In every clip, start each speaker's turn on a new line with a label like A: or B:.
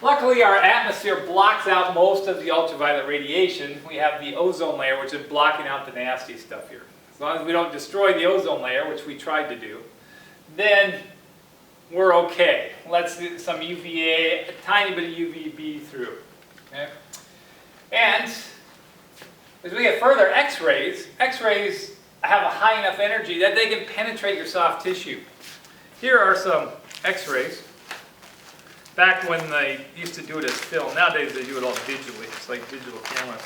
A: Luckily, our atmosphere blocks out most of the ultraviolet radiation. We have the ozone layer, which is blocking out the nasty stuff here. As long as we don't destroy the ozone layer, which we tried to do, then we're okay. Let's do some UVA, a tiny bit of UVB through. Okay? And as we get further, X-rays have a high enough energy that they can penetrate your soft tissue. Here are some X-rays. Back when they used to do it as film, nowadays they do it all digitally. It's like digital cameras.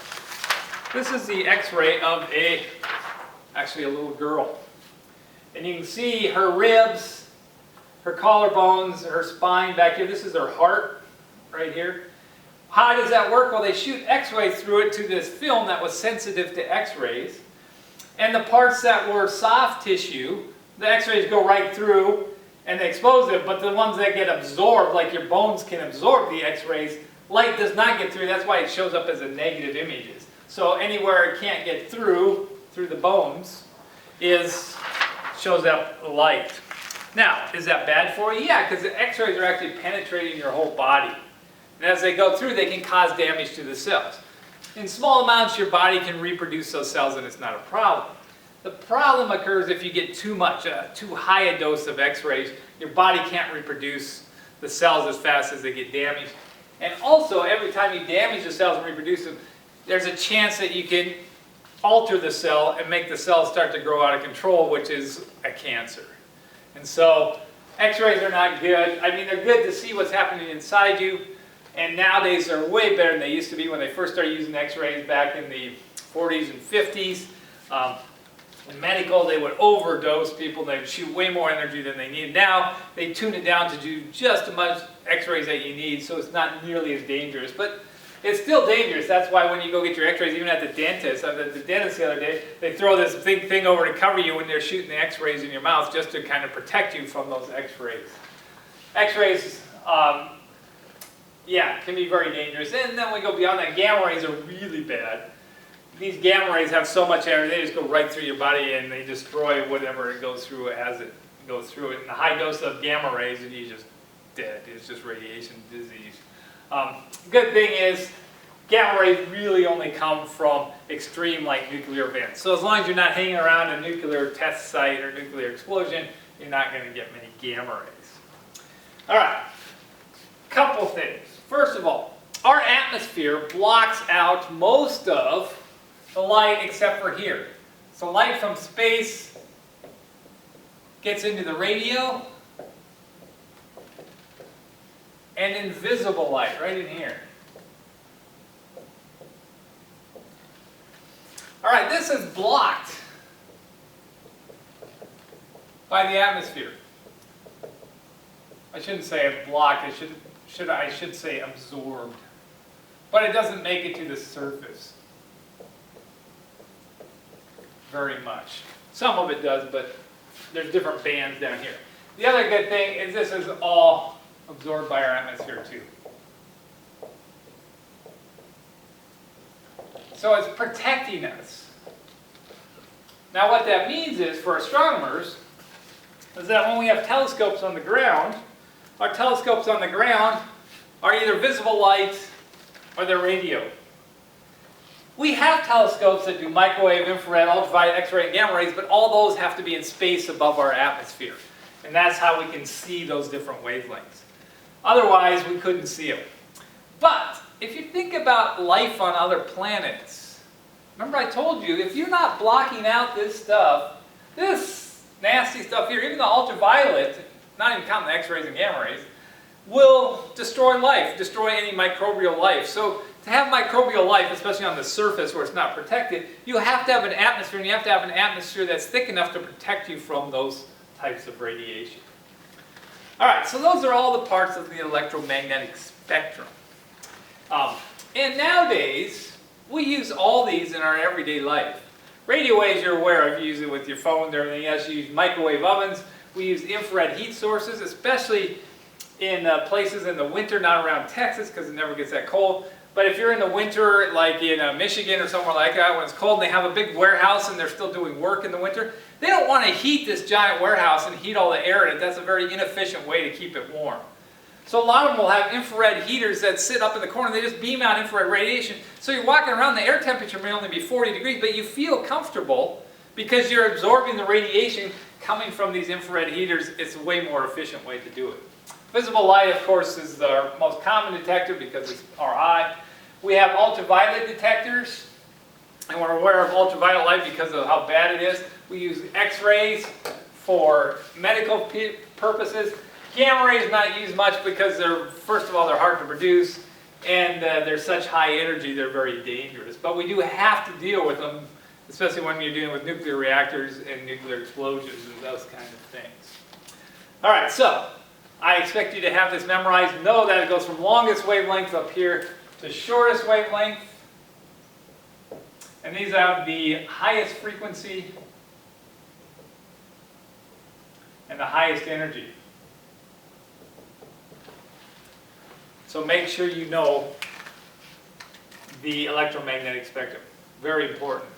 A: This is the X-ray of actually a little girl. And you can see her ribs, her collarbones, her spine back here. This is her heart right here. How does that work? Well, they shoot X-rays through it to this film that was sensitive to X-rays. And the parts that were soft tissue, the X-rays go right through and they expose it, but the ones that get absorbed, like your bones can absorb the X-rays, light does not get through. That's why it shows up as a negative images. So anywhere it can't get through the bones, shows up light. Now, is that bad for you? Yeah, because the X-rays are actually penetrating your whole body. And as they go through, they can cause damage to the cells. In small amounts, your body can reproduce those cells and it's not a problem. The problem occurs if you get too much, too high a dose of X-rays. Your body can't reproduce the cells as fast as they get damaged. And also, every time you damage the cells and reproduce them, there's a chance that you can alter the cell and make the cells start to grow out of control, which is a cancer. And so, X-rays are not good. I mean, they're good to see what's happening inside you. And nowadays, they're way better than they used to be when they first started using X-rays back in the 40s and 50s. In medical, they would overdose people. They would shoot way more energy than they need. Now, they tune it down to do just as much X-rays that you need, so it's not nearly as dangerous. But it's still dangerous. That's why when you go get your X-rays, even at the dentist, I was at the dentist the other day, they throw this big thing over to cover you when they're shooting the X-rays in your mouth just to kind of protect you from those X-rays. X-rays, yeah, can be very dangerous. And then we go beyond that. Gamma rays are really bad. These gamma rays have so much energy, they just go right through your body and they destroy whatever it goes through as it goes through it. And a high dose of gamma rays and you're just dead. It's just radiation disease. Good thing is, gamma rays really only come from extreme like nuclear events. So as long as you're not hanging around a nuclear test site or nuclear explosion, you're not going to get many gamma rays. All right, couple things. First of all, our atmosphere blocks out most of the light except for here. So light from space gets into the radio and invisible light right in here. All right, this is blocked by the atmosphere. I shouldn't say blocked, I should say absorbed. But it doesn't make it to the surface very much. Some of it does, but there's different bands down here. The other good thing is this is all absorbed by our atmosphere too. So it's protecting us. Now what that means is, for astronomers, is that when we have telescopes on the ground, our telescopes on the ground are either visible light or they're radio. We have telescopes that do microwave, infrared, ultraviolet, X-ray, and gamma rays, but all those have to be in space above our atmosphere. And that's how we can see those different wavelengths. Otherwise, we couldn't see them. But if you think about life on other planets, remember I told you, if you're not blocking out this stuff, this nasty stuff here, even the ultraviolet, not even counting the X-rays and gamma rays, will destroy life, destroy any microbial life. So to have microbial life, especially on the surface where it's not protected, you have to have an atmosphere, and you have to have an atmosphere that's thick enough to protect you from those types of radiation. All right, so those are all the parts of the electromagnetic spectrum. And nowadays, we use all these in our everyday life. Radio waves you're aware of, you use it with your phone and everything else. You use microwave ovens. We use infrared heat sources, especially in places in the winter, not around Texas because it never gets that cold. But if you're in the winter, like in Michigan or somewhere like that, when it's cold and they have a big warehouse and they're still doing work in the winter, they don't want to heat this giant warehouse and heat all the air in it. That's a very inefficient way to keep it warm. So a lot of them will have infrared heaters that sit up in the corner. They just beam out infrared radiation. So you're walking around, the air temperature may only be 40 degrees, but you feel comfortable because you're absorbing the radiation coming from these infrared heaters. It's a way more efficient way to do it. Visible light, of course, is our most common detector because it's our eye. We have ultraviolet detectors, and we're aware of ultraviolet light because of how bad it is. We use X-rays for medical purposes. Gamma rays not used much because first of all, they're hard to produce, and they're such high energy, they're very dangerous. But we do have to deal with them, especially when you're dealing with nuclear reactors and nuclear explosions and those kind of things. All right, so I expect you to have this memorized. Know that it goes from longest wavelength up here to shortest wavelength. And these have the highest frequency and the highest energy. So make sure you know the electromagnetic spectrum. Very important.